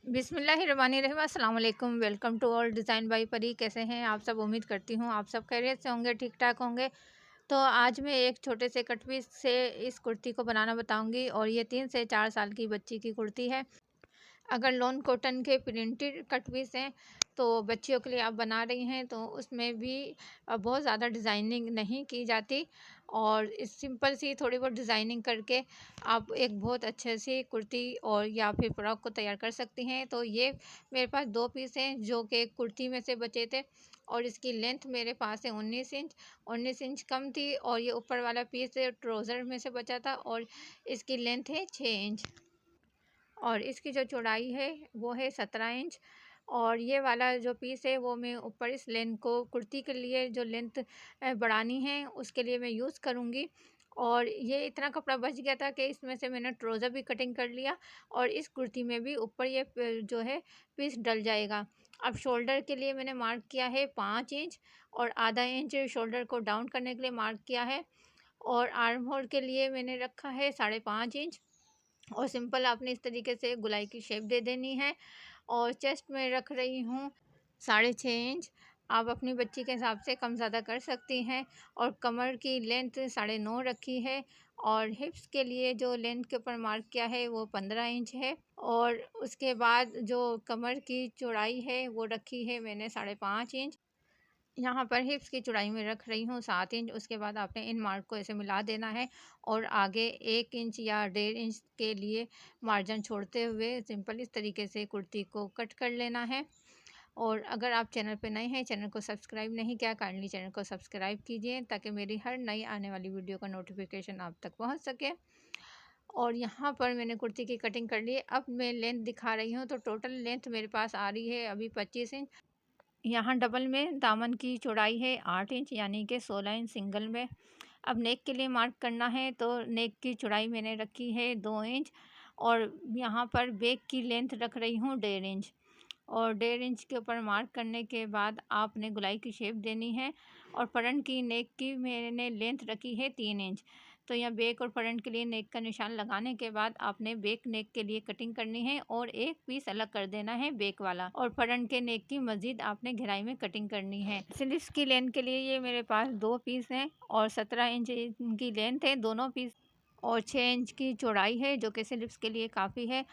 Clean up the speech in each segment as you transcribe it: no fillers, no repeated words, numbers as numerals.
बिस्मिल्लाहिर्रहमानिर्रहीम अस्सलाम वालेकुम। Welcome to all design by Pari. कैसे हैं आप सब? उम्मीद करती हूँ आप सब खैरियत से होंगे, ठीक ठाक होंगे। तो आज मैं एक छोटे से कट पीस से इस कुर्ती को बनाना बताऊंगी और ये 3 से 4 साल की बच्ची की कुर्ती है। अगर लॉन कॉटन के प्रिंटेड कट पीस हैं तो बच्चियों के लिए आप बना रही हैं तो उसमें भी बहुत ज़्यादा डिज़ाइनिंग नहीं की जाती और इस सिंपल सी थोड़ी बहुत डिज़ाइनिंग करके आप एक बहुत अच्छे सी कुर्ती और या फिर फ्रॉक को तैयार कर सकती हैं। तो ये मेरे पास 2 पीस हैं जो कि कुर्ती में से बचे थे और इसकी लेंथ मेरे पास है 19 इंच कम थी और ये ऊपर वाला पीस ट्राउज़र में से बचा था और इसकी लेंथ है 6 इंच और इसकी जो चौड़ाई है वो है 17 इंच। और ये वाला जो पीस है वो मैं ऊपर इस लेंथ को कुर्ती के लिए जो लेंथ बढ़ानी है उसके लिए मैं यूज़ करूँगी। और ये इतना कपड़ा बच गया था कि इसमें से मैंने ट्राउज़र भी कटिंग कर लिया और इस कुर्ती में भी ऊपर ये जो है पीस डल जाएगा। अब शोल्डर के लिए मैंने मार्क किया है 5 इंच और आधा इंच शोल्डर को डाउन करने के लिए मार्क किया है और आर्म होल के लिए मैंने रखा है 5.5 इंच और सिंपल आपने इस तरीके से गुलाई की शेप दे देनी है। और चेस्ट में रख रही हूँ 6.5 इंच। आप अपनी बच्ची के हिसाब से कम ज़्यादा कर सकती हैं। और कमर की लेंथ 9.5 रखी है और हिप्स के लिए जो लेंथ के ऊपर मार्क किया है वो 15 इंच है। और उसके बाद जो कमर की चौड़ाई है वो रखी है मैंने 5.5 इंच। यहाँ पर हिप्स की चौड़ाई में रख रही हूँ 7 इंच। उसके बाद आपने इन मार्क को ऐसे मिला देना है और आगे 1 इंच या 1.5 इंच के लिए मार्जिन छोड़ते हुए सिंपल इस तरीके से कुर्ती को कट कर लेना है। और अगर आप चैनल पे नए हैं, चैनल को सब्सक्राइब नहीं किया, काइंडली चैनल को सब्सक्राइब कीजिए ताकि मेरी हर नई आने वाली वीडियो का नोटिफिकेशन आप तक पहुँच सके। और यहाँ पर मैंने कुर्ती की कटिंग कर ली है। अब मैं लेंथ दिखा रही हूँ तो टोटल लेंथ मेरे पास आ रही है अभी 25 इंच। यहाँ डबल में दामन की चौड़ाई है 8 इंच यानी कि 16 इंच सिंगल में। अब नेक के लिए मार्क करना है तो नेक की चौड़ाई मैंने रखी है 2 इंच और यहाँ पर बैक की लेंथ रख रही हूँ 1.5 इंच। और 1.5 इंच के ऊपर मार्क करने के बाद आपने गुलाई की शेप देनी है। और फ्रंट की नेक की मैंने लेंथ रखी है 3 इंच। तो यहाँ बैक और फ्रंट के लिए नेक का निशान लगाने के बाद आपने बैक नेक के लिए कटिंग करनी है और एक पीस अलग कर देना है बैक वाला और फ्रंट के नेक की मजीद आपने घेराई में कटिंग करनी है। स्लीव्स की लेंथ के लिए ये मेरे पास 2 पीस हैं और 17 इंच की लेंथ है दोनों पीस और 6 इंच की चौड़ाई है जो कि स्लीव्स के लिए काफ़ी है।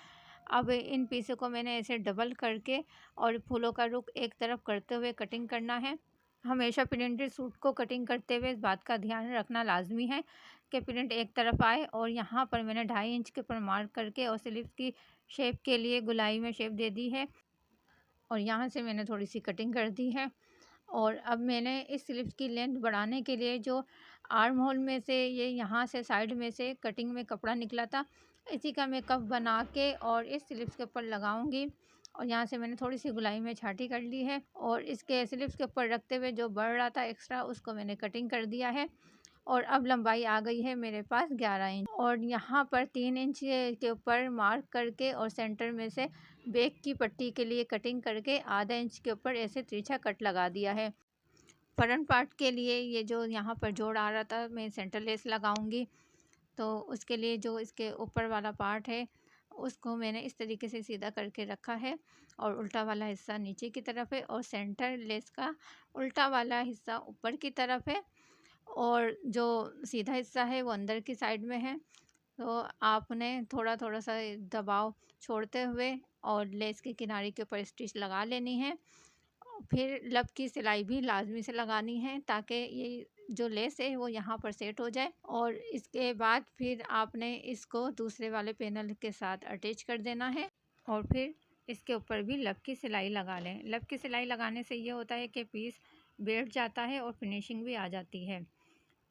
अब इन पीसों को मैंने ऐसे डबल करके और फूलों का रुख एक तरफ करते हुए कटिंग करना है। हमेशा प्रिंटेड सूट को कटिंग करते हुए इस बात का ध्यान रखना लाजमी है कि प्रिंट एक तरफ आए। और यहाँ पर मैंने 2.5 इंच के ऊपर मार्क करके और स्लीव्स की शेप के लिए गुलाई में शेप दे दी है और यहाँ से मैंने थोड़ी सी कटिंग कर दी है। और अब मैंने इस स्लीव्स की लेंथ बढ़ाने के लिए जो आर्म होल में से ये यहाँ से साइड में से कटिंग में कपड़ा निकला था इसी का मैं कप बना के और इस स्लीव्स के ऊपर लगाऊंगी। और यहाँ से मैंने थोड़ी सी गुलाई में छाटी कर ली है और इसके स्लीव्स के ऊपर रखते हुए जो बढ़ रहा था एक्स्ट्रा उसको मैंने कटिंग कर दिया है। और अब लंबाई आ गई है मेरे पास 11 इंच और यहाँ पर 3 इंच के ऊपर मार्क करके और सेंटर में से बैक की पट्टी के लिए कटिंग करके आधा इंच के ऊपर ऐसे तिरछा कट लगा दिया है। फ्रंट पार्ट के लिए ये जो यहाँ पर जोड़ आ रहा था मैं सेंटर लेस लगाऊंगी तो उसके लिए जो इसके ऊपर वाला पार्ट है उसको मैंने इस तरीके से सीधा करके रखा है और उल्टा वाला हिस्सा नीचे की तरफ है और सेंटर लेस का उल्टा वाला हिस्सा ऊपर की तरफ है और जो सीधा हिस्सा है वो अंदर की साइड में है। तो आपने थोड़ा थोड़ा सा दबाव छोड़ते हुए और लेस के किनारे के ऊपर स्टिच लगा लेनी है। फिर लब की सिलाई भी लाजमी से लगानी है ताकि ये जो लेस है वो यहाँ पर सेट हो जाए। और इसके बाद फिर आपने इसको दूसरे वाले पैनल के साथ अटैच कर देना है और फिर इसके ऊपर भी लब की सिलाई लगा लें। लब की सिलाई लगाने से ये होता है कि पीस बैठ जाता है और फिनिशिंग भी आ जाती है।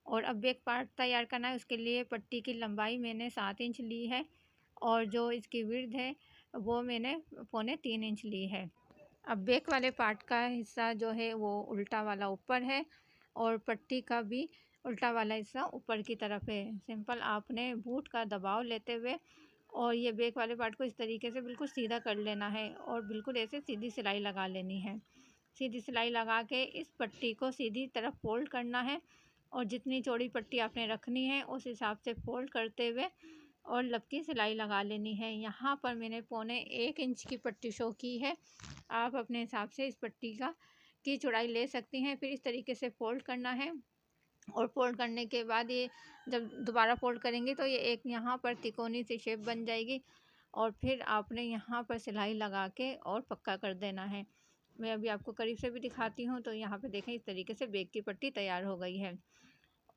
और अब बैक पार्ट तैयार करना है उसके लिए पट्टी की लंबाई मैंने 7 इंच ली है और जो इसकी विड्थ है वो मैंने 2.75 इंच ली है। अब बैक वाले पार्ट का हिस्सा जो है वो उल्टा वाला ऊपर है और पट्टी का भी उल्टा वाला हिस्सा ऊपर की तरफ है। सिंपल आपने बूट का दबाव लेते हुए और ये बैक वाले पार्ट को इस तरीके से बिल्कुल सीधा कर लेना है और बिल्कुल ऐसे सीधी सिलाई लगा लेनी है। सीधी सिलाई लगा के इस पट्टी को सीधी तरफ फोल्ड करना है और जितनी चौड़ी पट्टी आपने रखनी है उस हिसाब से फोल्ड करते हुए और लपकी सिलाई लगा लेनी है। यहाँ पर मैंने 1.25 इंच की पट्टी शो की है। आप अपने हिसाब से इस पट्टी की चौड़ाई ले सकती हैं। फिर इस तरीके से फ़ोल्ड करना है और फ़ोल्ड करने के बाद ये जब दोबारा फ़ोल्ड करेंगे तो ये एक यहाँ पर तिकोनी सी शेप बन जाएगी और फिर आपने यहाँ पर सिलाई लगा के और पक्का कर देना है। मैं अभी आपको करीब से भी दिखाती हूँ। तो यहाँ पे देखें, इस तरीके से बैक की पट्टी तैयार हो गई है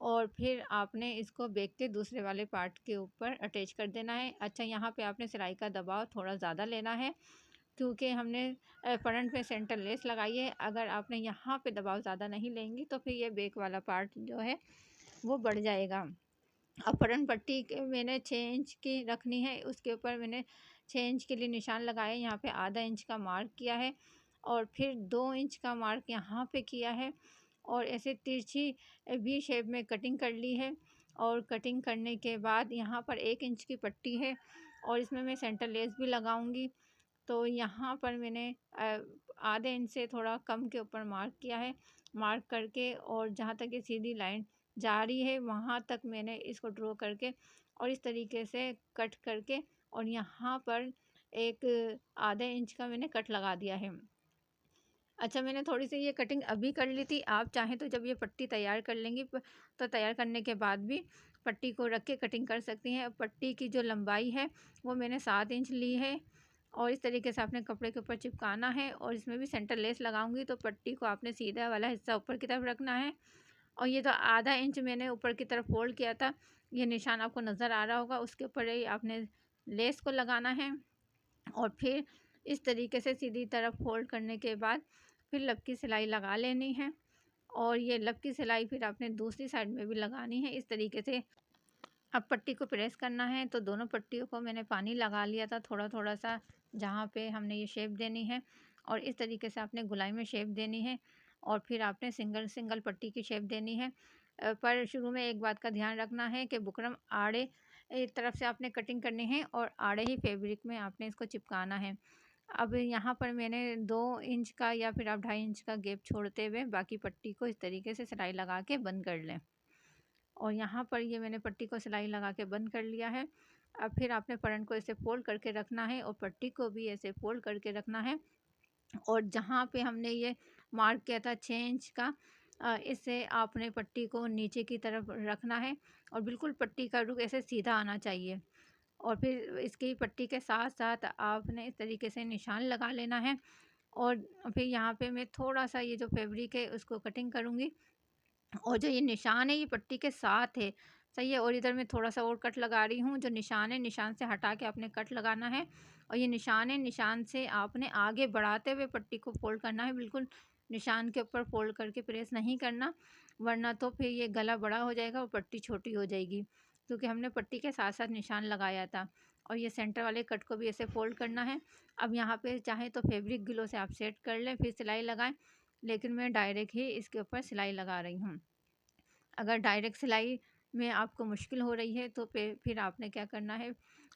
और फिर आपने इसको बैक के दूसरे वाले पार्ट के ऊपर अटैच कर देना है। अच्छा, यहाँ पे आपने सिलाई का दबाव थोड़ा ज़्यादा लेना है क्योंकि हमने फ्रंट पे सेंटर लेस लगाई है। अगर आपने यहाँ पे दबाव ज़्यादा नहीं लेंगी तो फिर ये बैक वाला पार्ट जो है वो बढ़ जाएगा। अब फ्रंट पट्टी मैंने 6 इंच की रखनी है, उसके ऊपर मैंने 6 इंच के लिए निशान लगाए। यहाँ पे आधा इंच का मार्क किया है और फिर 2 इंच का मार्क यहाँ पे किया है और ऐसे तिरछी वी शेप में कटिंग कर ली है। और कटिंग करने के बाद यहाँ पर 1 इंच की पट्टी है और इसमें मैं सेंटर लेस भी लगाऊंगी। तो यहाँ पर मैंने आधे इंच से थोड़ा कम के ऊपर मार्क किया है। मार्क करके और जहाँ तक ये सीधी लाइन जा रही है वहाँ तक मैंने इसको ड्रॉ करके और इस तरीके से कट करके और यहाँ पर एक आधे इंच का मैंने कट लगा दिया है। अच्छा, मैंने थोड़ी सी ये कटिंग अभी कर ली थी। आप चाहें तो जब ये पट्टी तैयार कर लेंगी तो तैयार करने के बाद भी पट्टी को रख के कटिंग कर सकती हैं। पट्टी की जो लंबाई है वो मैंने 7 इंच ली है और इस तरीके से आपने कपड़े के ऊपर चिपकाना है और इसमें भी सेंटर लेस लगाऊंगी तो पट्टी को आपने सीधा वाला हिस्सा ऊपर की तरफ रखना है। और ये तो आधा इंच मैंने ऊपर की तरफ फोल्ड किया था, ये निशान आपको नज़र आ रहा होगा, उसके ऊपर ही आपने लेस को लगाना है और फिर इस तरीके से सीधी तरफ फोल्ड करने के बाद फिर लब की सिलाई लगा लेनी है। और ये लब की सिलाई फिर आपने दूसरी साइड में भी लगानी है इस तरीके से। अब पट्टी को प्रेस करना है तो दोनों पट्टियों को मैंने पानी लगा लिया था थोड़ा थोड़ा सा, जहाँ पे हमने ये शेप देनी है और इस तरीके से आपने गुलाई में शेप देनी है और फिर आपने सिंगल सिंगल पट्टी की शेप देनी है। पर शुरू में एक बात का ध्यान रखना है कि बुकरम आड़े एक तरफ से आपने कटिंग करनी है और आड़े ही फैब्रिक में आपने इसको चिपकाना है। अब यहाँ पर मैंने 2 इंच का या फिर आप 2.5 इंच का गैप छोड़ते हुए बाकी पट्टी को इस तरीके से सिलाई लगा के बंद कर लें। और यहाँ पर ये मैंने पट्टी को सिलाई लगा के बंद कर लिया है। अब फिर आपने फ्रंट को ऐसे फोल्ड करके रखना है और पट्टी को भी ऐसे फोल्ड करके रखना है और जहाँ पे हमने ये मार्क किया था 6 इंच का, इससे आपने पट्टी को नीचे की तरफ रखना है और बिल्कुल पट्टी का रुख ऐसे सीधा आना चाहिए। और फिर इसकी पट्टी के साथ साथ आपने इस तरीके से निशान लगा लेना है और फिर यहाँ पे मैं थोड़ा सा ये जो फैब्रिक है उसको कटिंग करूँगी और जो ये निशान है ये पट्टी के साथ है, सही है। और इधर मैं थोड़ा सा और कट लगा रही हूँ। जो निशान है निशान से हटा के आपने कट लगाना है और ये निशान है, निशान से आपने आगे बढ़ाते हुए पट्टी को फोल्ड करना है। बिल्कुल निशान के ऊपर फोल्ड करके प्रेस नहीं करना, वरना तो फिर ये गला बड़ा हो जाएगा और पट्टी छोटी हो जाएगी, क्योंकि हमने पट्टी के साथ साथ निशान लगाया था। और ये सेंटर वाले कट को भी ऐसे फोल्ड करना है। अब यहाँ पे चाहे तो फैब्रिक ग्लो से आप सेट कर लें फिर सिलाई लगाएं, लेकिन मैं डायरेक्ट ही इसके ऊपर सिलाई लगा रही हूँ। अगर डायरेक्ट सिलाई में आपको मुश्किल हो रही है तो फिर आपने क्या करना है,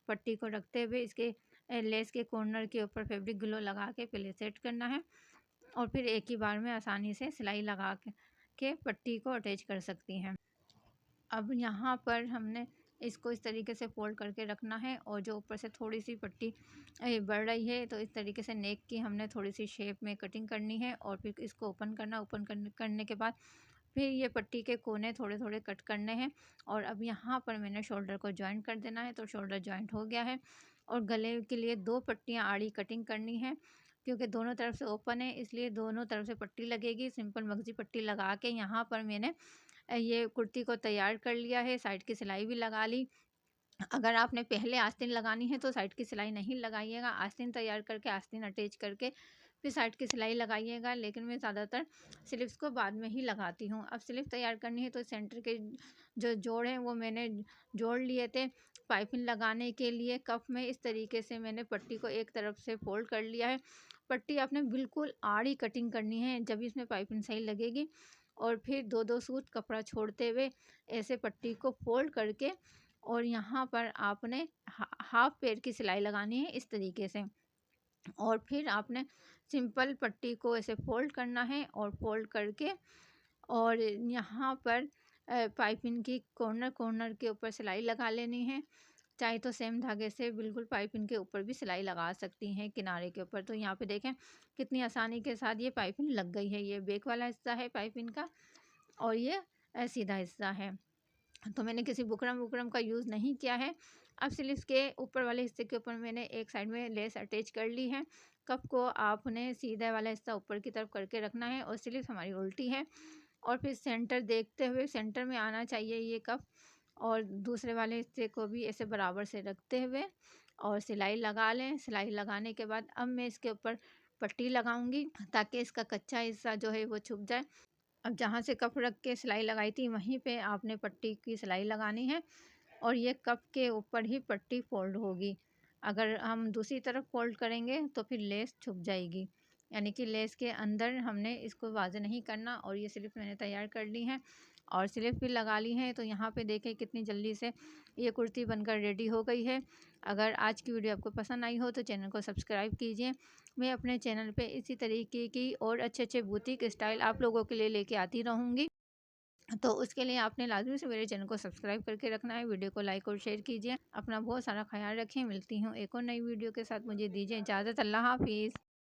पट्टी को रखते हुए इसके लेस के कॉर्नर के ऊपर फैब्रिक ग्लो लगा के पहले सेट करना है और फिर एक ही बार में आसानी से सिलाई लगा के पट्टी को अटैच कर सकती हैं। अब यहाँ पर हमने इसको इस तरीके से फोल्ड करके रखना है और जो ऊपर से थोड़ी सी पट्टी बढ़ रही है तो इस तरीके से नेक की हमने थोड़ी सी शेप में कटिंग करनी है और फिर इसको ओपन करना। ओपन करने के बाद फिर ये पट्टी के कोने थोड़े थोड़े कट करने हैं और अब यहाँ पर मैंने शोल्डर को जॉइंट कर देना है। तो शोल्डर जॉइंट हो गया है और गले के लिए 2 पट्टियाँ आड़ी कटिंग करनी है, क्योंकि दोनों तरफ से ओपन है इसलिए दोनों तरफ से पट्टी लगेगी। सिंपल मगजी पट्टी लगा के यहाँ पर मैंने ये कुर्ती को तैयार कर लिया है। साइड की सिलाई भी लगा ली। अगर आपने पहले आस्तीन लगानी है तो साइड की सिलाई नहीं लगाइएगा, आस्तीन तैयार करके आस्तीन अटैच करके फिर साइड की सिलाई लगाइएगा। लेकिन मैं ज़्यादातर स्लीव्स को बाद में ही लगाती हूँ। अब स्लीव तैयार करनी है तो सेंटर के जो जोड़ हैं वो मैंने जोड़ लिए थे। पाइपिंग लगाने के लिए कफ में इस तरीके से मैंने पट्टी को एक तरफ से फोल्ड कर लिया है। पट्टी आपने बिल्कुल आड़ी कटिंग करनी है जब इसमें पाइपिंग सही लगेगी। और फिर 2-2 सूत कपड़ा छोड़ते हुए ऐसे पट्टी को फोल्ड करके और यहाँ पर आपने हाफ पैर की सिलाई लगानी है इस तरीके से। और फिर आपने सिंपल पट्टी को ऐसे फोल्ड करना है और फोल्ड करके और यहाँ पर पाइपिंग की कॉर्नर कॉर्नर के ऊपर सिलाई लगा लेनी है। चाहे तो सेम धागे से बिल्कुल पाइपिंग के ऊपर भी सिलाई लगा सकती हैं किनारे के ऊपर। तो यहाँ पे देखें कितनी आसानी के साथ ये पाइपिंग लग गई है। ये बैक वाला हिस्सा है पाइपिंग का और ये सीधा हिस्सा है। तो मैंने किसी बुकरम वुकरम का यूज़ नहीं किया है। अब स्लीव्स के ऊपर वाले हिस्से के ऊपर मैंने एक साइड में लेस अटैच कर ली है। कप को आपने सीधा वाला हिस्सा ऊपर की तरफ करके रखना है और स्लीव्स हमारी उल्टी है और फिर सेंटर देखते हुए सेंटर में आना चाहिए ये कप, और दूसरे वाले हिस्से को भी ऐसे बराबर से रखते हुए और सिलाई लगा लें। सिलाई लगाने के बाद अब मैं इसके ऊपर पट्टी लगाऊंगी ताकि इसका कच्चा हिस्सा जो है वो छुप जाए। अब जहाँ से कप रख के सिलाई लगाई थी वहीं पे आपने पट्टी की सिलाई लगानी है और ये कप के ऊपर ही पट्टी फोल्ड होगी। अगर हम दूसरी तरफ फोल्ड करेंगे तो फिर लेस छुप जाएगी, यानी कि लेस के अंदर हमने इसको वाज़े नहीं करना। और ये स्लिप मैंने तैयार कर ली है और स्लिप भी लगा ली है। तो यहाँ पे देखें कितनी जल्दी से ये कुर्ती बनकर रेडी हो गई है। अगर आज की वीडियो आपको पसंद आई हो तो चैनल को सब्सक्राइब कीजिए। मैं अपने चैनल पे इसी तरीके की और अच्छे अच्छे बुटीक स्टाइल आप लोगों के लिए लेके आती रहूँगी। तो उसके लिए आपने लाजमी से मेरे चैनल को सब्सक्राइब करके रखना है। वीडियो को लाइक और शेयर कीजिए। अपना बहुत सारा ख्याल रखें। मिलती हूँ एक और नई वीडियो के साथ। मुझे दीजिए इजाज़त। अल्लाह हाफिज़।